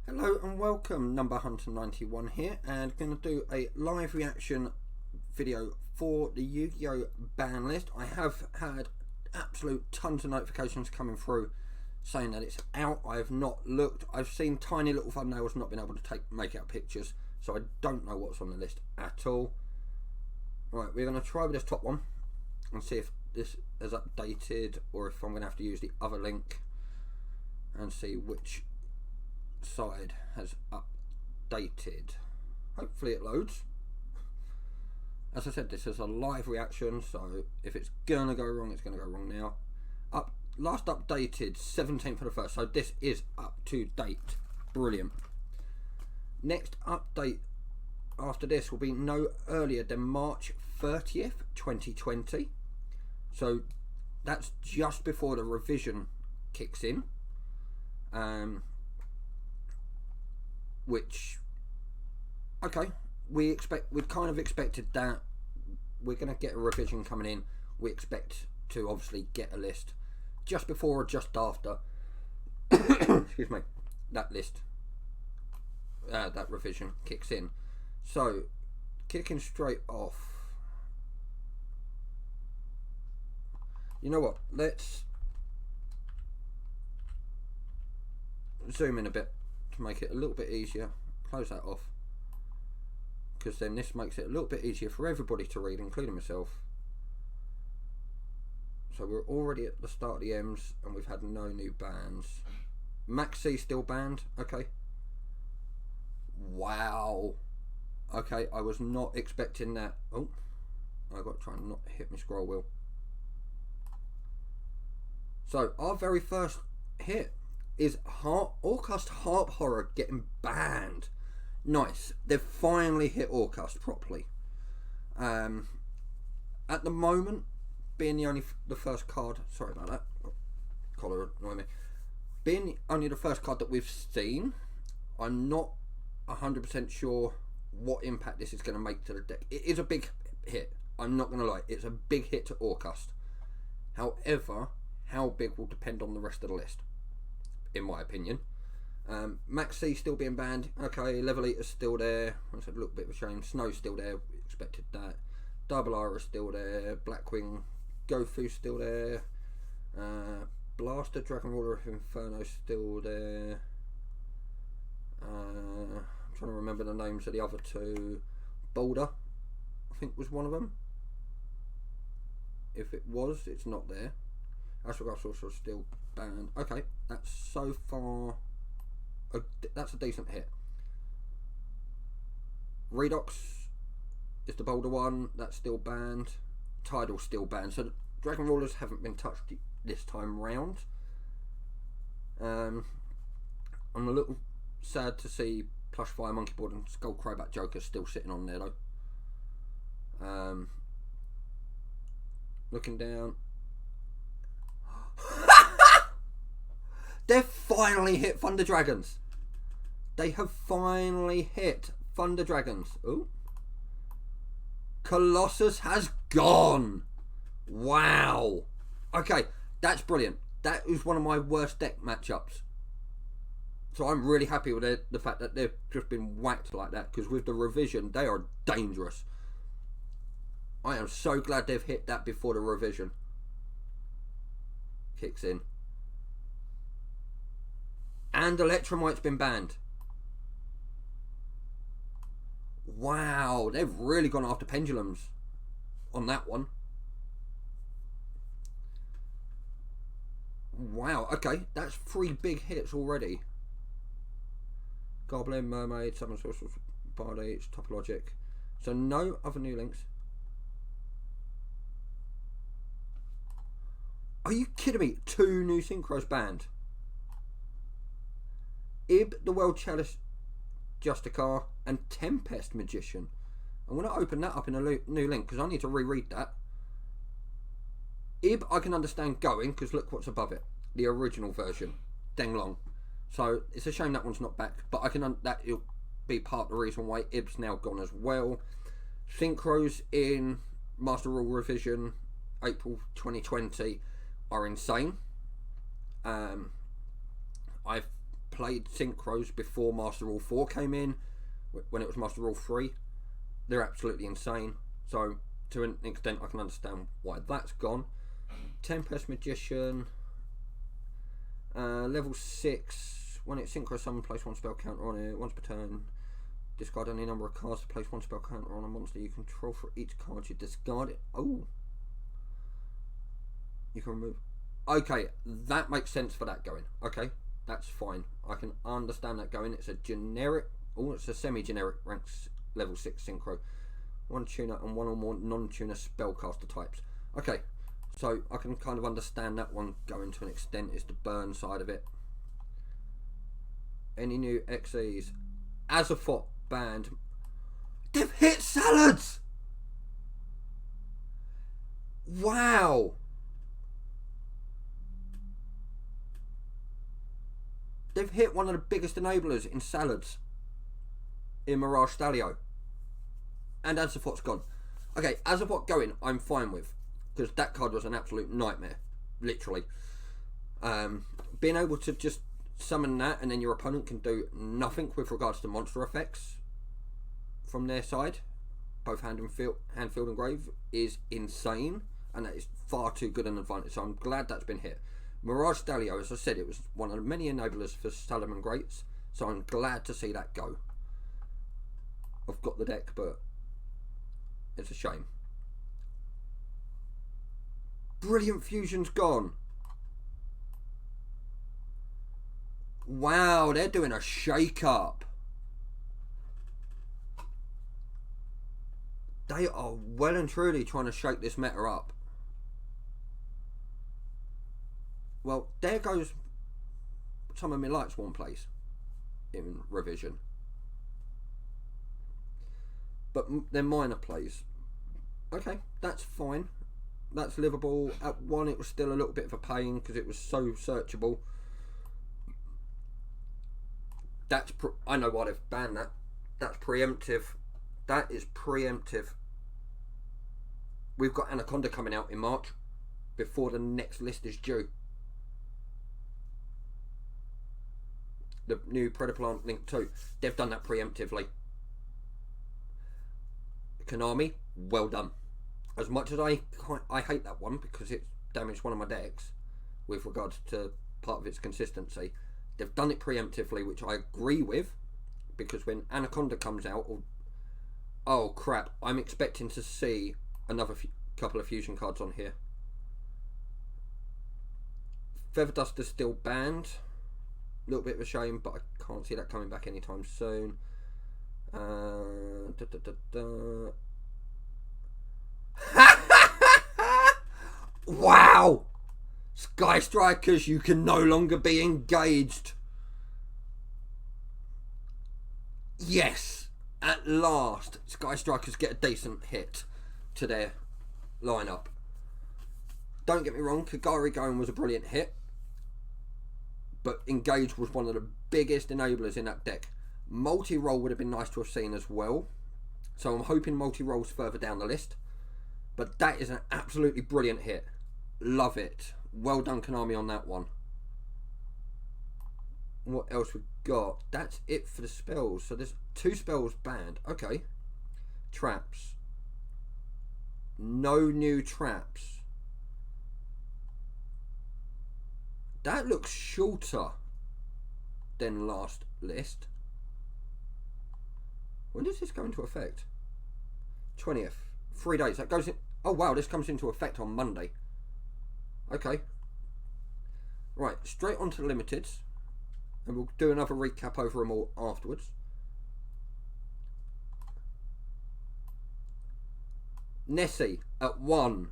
Hello and welcome, Number Hunter 91 here, and going to do a live reaction video for the Yu-Gi-Oh! Ban list. I have had absolute tons of notifications coming through saying that it's out. I have not looked. I've seen tiny little thumbnails, not been able to make out pictures, so I don't know what's on the list at all. Right, we're going to try with this top one and see if this is updated or if I'm going to have to use the other link and see which side has updated. Hopefully it loads. As I said, this is a live reaction, so if it's gonna go wrong, it's gonna go wrong now. Last updated 17th of the 1st, so this is up to date. Brilliant. Next update after this will be no earlier than March 30th 2020, so that's just before the revision kicks in. Which, okay, we kind of expected that. We're going to get a revision coming in. We expect to obviously get a list just before or just after excuse me, that list, that revision kicks in. So kicking straight off, you know what, let's zoom in a bit to make it a little bit easier. Close that off, because then this makes it a little bit easier for everybody to read, including myself. So we're already at the start of the M's and we've had no new bans. Max C still banned. Okay, wow, okay, I was not expecting that. Oh, I got to try and not hit my scroll wheel. So our very first hit is Orcust Harp Horror getting banned. Nice, they've finally hit Orcust properly. At the moment, being the first card, sorry about that, collar annoying me, being only the first card that we've seen, I'm not 100% sure what impact this is going to make to the deck. It is a big hit, I'm not going to lie, it's a big hit to Orcust. However, how big will depend on the rest of the list, in my opinion. Max C still being banned. Okay, Level Eater's still there. That's a little bit of a shame. Snow's still there. We expected that. Double Ara's still there. Blackwing Gofu's still there. Blaster Dragon Ruler of Inferno's still there. I'm trying to remember the names of the other two. Boulder, I think, was one of them. If it was, it's not there. Astrograph Sorcerer still banned. Okay, that's so far that's a decent hit. Redox is the bolder one, that's still banned. Tidal's still banned, so the Dragon Rulers haven't been touched this time round. I'm a little sad to see Plush Fire Monkey Board and Skull Crowbat Joker still sitting on there though. Looking down, they've finally hit Thunder Dragons. They have finally hit Thunder Dragons. Ooh. Colossus has gone. Wow. Okay, that's brilliant. That is one of my worst deck matchups. So I'm really happy with the fact that they've just been whacked like that, because with the revision, they are dangerous. I am so glad they've hit that before the revision kicks in. And Electromite's been banned. Wow, they've really gone after pendulums on that one. Wow, okay, that's 3 big hits already. Goblin, Mermaid, Summon Sorcerer, Body, Topologic. So no other new links. Are you kidding me? 2 new synchros banned. Ib, the World Chalice Justicar, and Tempest Magician. I'm going to open that up in a new link because I need to reread that. Ib, I can understand going, because look what's above it. The original version. Denglong. So it's a shame that one's not back, but I can that it'll be part of the reason why Ib's now gone as well. Synchros in Master Rule Revision April 2020 are insane. I've played synchros before Master Rule 4 came in, when it was Master Rule 3. They're absolutely insane. So, to an extent, I can understand why that's gone. Tempest Magician, level 6. When it synchros summon, place one spell counter on it once per turn. Discard any number of cards to place one spell counter on a monster you control for each card you discard it. Oh. You can remove. Okay, that makes sense for that going. Okay, that's fine. I can understand that going. It's a generic. Oh, it's a semi-generic ranks level 6 synchro. One tuner and one or more non-tuner spellcaster types. Okay, so I can kind of understand that one going to an extent. Is the burn side of it. Any new XEs? Azeroth banned. They've hit Salads! Wow! They've hit one of the biggest enablers in Salads in Mirage Stalio. And Azeroth's gone. Okay, Azeroth going, I'm fine with. Because that card was an absolute nightmare. Literally. Being able to just summon that and then your opponent can do nothing with regards to monster effects from their side, both hand, field and grave, is insane. And that is far too good an advantage. So I'm glad that's been hit. Mirage Stalio, as I said, it was one of the many enablers for Salamangreats, Greats, so I'm glad to see that go. I've got the deck, but it's a shame. Brilliant Fusion's gone. Wow, they're doing a shake-up. They are well and truly trying to shake this meta up. Well, there goes some of my Lightsworn plays in revision. But they're minor plays. Okay, that's fine. That's livable. At 1, it was still a little bit of a pain because it was so searchable. I know why they've banned that. That's preemptive. That is preemptive. We've got Anaconda coming out in March before the next list is due. The new Predaplant Link 2. They've done that preemptively. Konami, well done. As much as I hate that one because it's damaged one of my decks with regards to part of its consistency, they've done it preemptively, which I agree with, because when Anaconda comes out, oh crap, I'm expecting to see another couple of fusion cards on here. Feather Duster's still banned. A little bit of a shame, but I can't see that coming back anytime soon. Wow! Sky Strikers, you can no longer be engaged. Yes, at last, Sky Strikers get a decent hit to their lineup. Don't get me wrong, Kagari going was a brilliant hit, but Engage was one of the biggest enablers in that deck. Multi-roll would have been nice to have seen as well, so I'm hoping multi-roll's further down the list, but that is an absolutely brilliant hit. Love it. Well done, Konami, on that one. What else we got? That's it for the spells. So there's 2 spells banned. Okay. Traps. No new traps. That looks shorter than last list. When does this go into effect? 20th. 3 days. That goes in. Oh wow, this comes into effect on Monday. Okay. Right, straight on to the limiteds. And we'll do another recap over them all afterwards. Nessie at 1.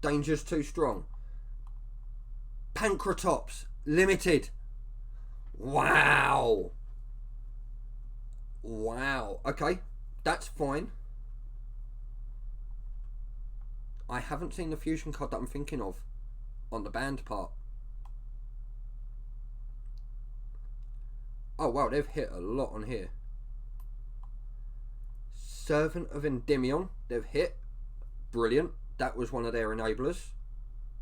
Danger's too strong. Pancratops limited. Wow. Wow. Okay, that's fine. I haven't seen the fusion card that I'm thinking of on the banned part. Oh wow, they've hit a lot on here. Servant of Endymion, they've hit. Brilliant. That was one of their enablers.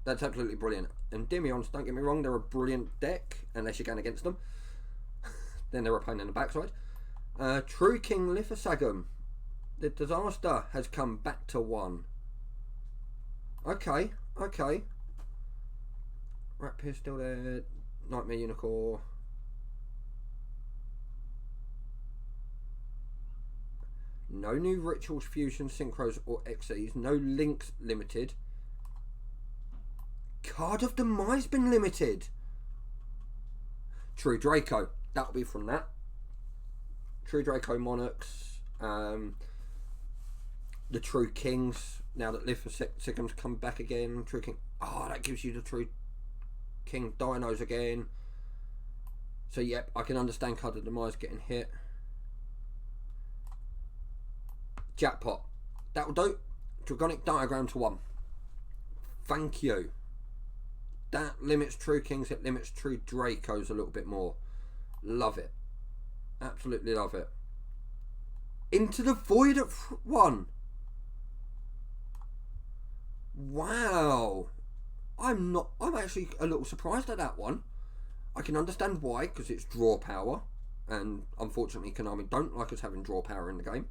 That's absolutely brilliant. Endymions, don't get me wrong, they're a brilliant deck, unless you're going against them. Then they're a pain in the backside. True King Lithosagum. The disaster has come back to 1. Okay. Rapier still there. Nightmare Unicorn. No new Rituals, Fusion, Synchros or XEs. No Links limited. Card of Demise been limited. True Draco. That'll be from that. True Draco Monarchs. The True Kings. Now that Lithosagum's come back again. True King. Oh, that gives you the True King Dinos again. So, yep, I can understand Card of Demise getting hit. Jackpot. That'll do. Dragonic Diagram to 1. Thank you. That limits True Kings. It limits True Dracos a little bit more. Love it. Absolutely love it. Into the Void at 1. Wow. I'm actually a little surprised at that one. I can understand why, because it's draw power. And unfortunately Konami don't like us having draw power in the game.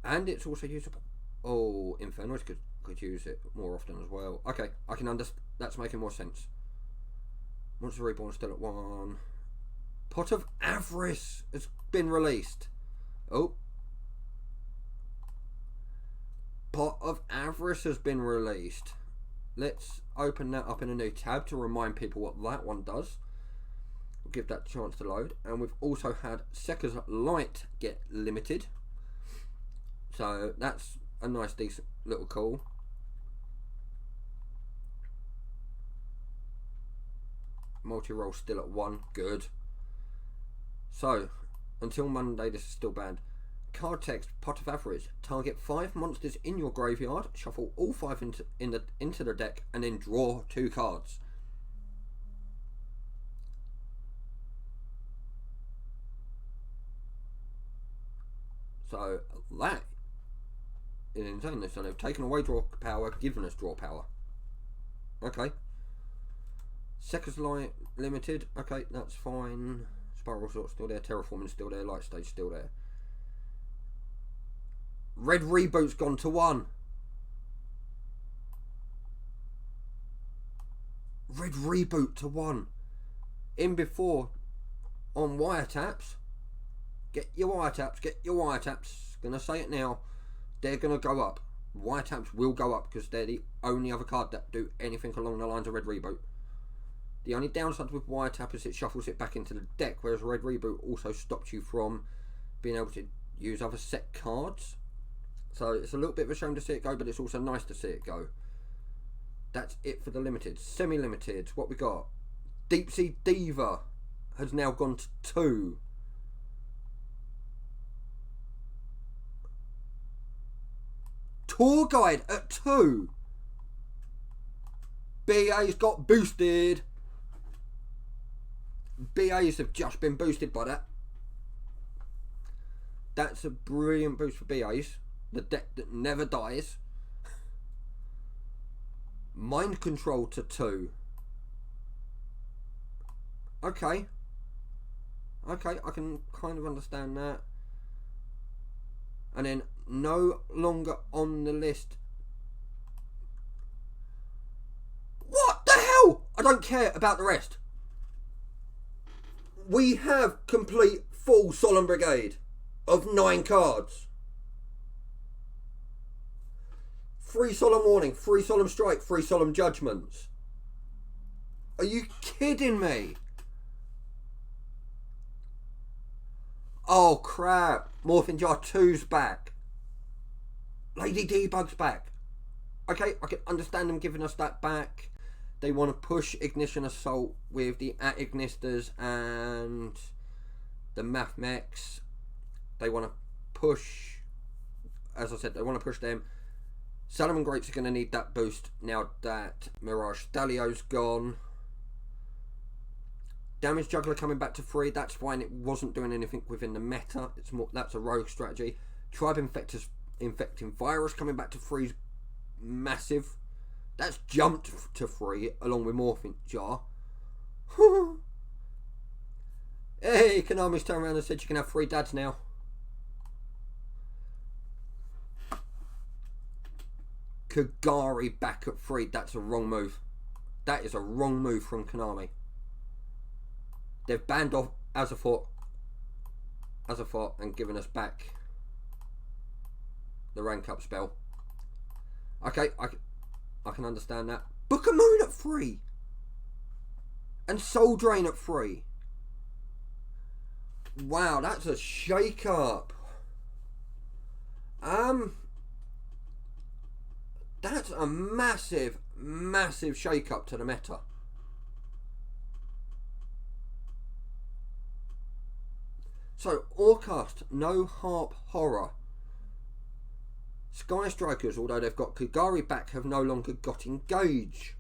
And it's also usable. Oh, Infernoid could use it more often as well. Okay, I can understand. That's making more sense. Monster Reborn still at 1. Pot of Avarice has been released. Oh. Pot of Avarice has been released. Let's open that up in a new tab to remind people what that one does. We'll give that a chance to load. And we've also had Sekka's Light get limited. So that's a nice, decent little call. Multi-roll still at 1. Good. So, until Monday, this is still banned. Card text, Pot of Avarice. Target 5 monsters in your graveyard. Shuffle all 5 into the deck, and then draw 2 cards. So that is insane. So they've taken away draw power, given us draw power. Okay. Sekka's Light limited. Okay, that's fine. Spiral Sort's still there. Terraforming's still there. Light Stage still there. Red Reboot's gone to 1. Red Reboot to 1. In before on wiretaps. Get your wiretaps. Get your wiretaps. Gonna say it now. They're gonna go up. Wiretaps will go up because they're the only other card that do anything along the lines of Red Reboot. The only downside with Wiretap is it shuffles it back into the deck, whereas Red Reboot also stops you from being able to use other set cards. So it's a little bit of a shame to see it go, but it's also nice to see it go. That's it for the limited. Semi-limited, what we got? Deep Sea Diva has now gone to 2. Tour Guide at 2. BA's got boosted. BAs have just been boosted by that. That's a brilliant boost for BAs. The deck that never dies. Mind Control to 2. Okay. Okay, I can kind of understand that. And then no longer on the list. What the hell? I don't care about the rest. We have complete full Solemn Brigade of 9 cards. 3 Solemn Warning, 3 Solemn Strike, 3 Solemn Judgments. Are you kidding me? Oh crap. Morphing Jar 2's back. Lady Debug's back. Okay, I can understand them giving us that back. They want to push Ignition Assault with the Ignistas and the Math Mechs. They want to push, as I said, they want to push them. Salamon Greats are going to need that boost now that Mirage Stalio's gone. Damage Juggler coming back to 3. That's fine. It wasn't doing anything within the meta. It's more, that's a rogue strategy. Tribe Infecting Virus coming back to 3 is massive. That's jumped to 3 along with Morphing Jar. Hey, Konami's turned around and said you can have 3 dads now. Kagari back at 3. That's a wrong move. That is a wrong move from Konami. They've banned off Azathot and given us back the rank up spell. Okay, I can understand that. Book of Moon at 3. And Soul Drain at 3. Wow, that's a shake up. That's a massive, massive shake up to the meta. So, Orcast, no Harp Horror. Sky Strikers, although they've got Kagari back, have no longer got Engage.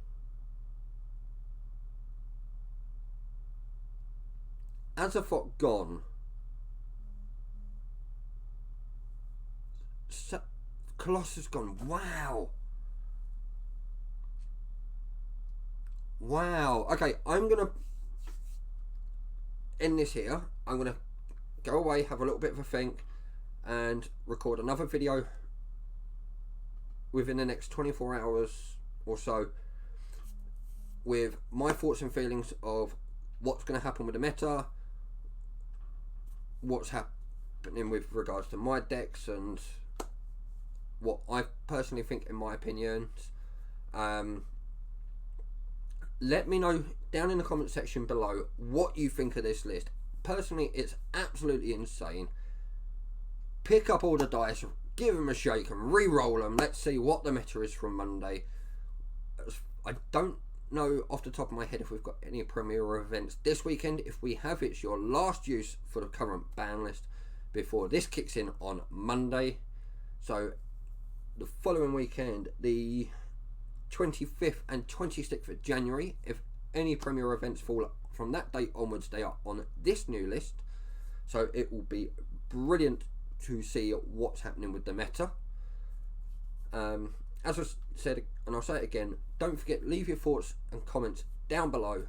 Azathot gone. Colossus gone. Wow. Wow. Okay, I'm going to end this here. I'm going to go away, have a little bit of a think, and record another video within the next 24 hours or so with my thoughts and feelings of what's going to happen with the meta, what's happening with regards to my decks, and what I personally think in my opinions. Let me know down in the comment section below what you think of this list. Personally, it's absolutely insane. Pick up all the dice, give them a shake and re-roll them. Let's see what the meta is from Monday. I don't know off the top of my head if we've got any Premier events this weekend. If we have, it's your last use for the current ban list before this kicks in on Monday. So the following weekend, the 25th and 26th of January, if any Premier events fall from that date onwards, they are on this new list. So it will be brilliant to see what's happening with the meta. As I said, and I'll say it again, don't forget, leave your thoughts and comments down below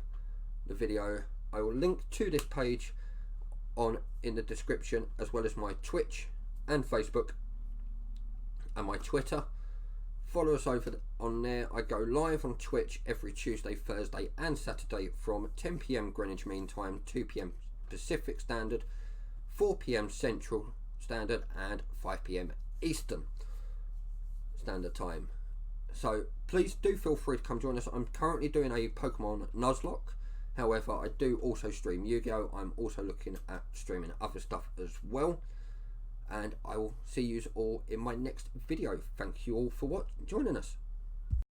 the video. I will link to this page in the description, as well as my Twitch and Facebook and my Twitter. Follow us over on there. I go live on Twitch every Tuesday, Thursday and Saturday from 10 PM Greenwich Mean Time, 2 PM Pacific Standard, 4 PM Central Standard and 5 PM Eastern Standard Time. So please do feel free to come join us. I'm currently doing a Pokemon Nuzlocke. However, I do also stream Yu-Gi-Oh! I'm also looking at streaming other stuff as well. And I will see you all in my next video. Thank you all for joining us.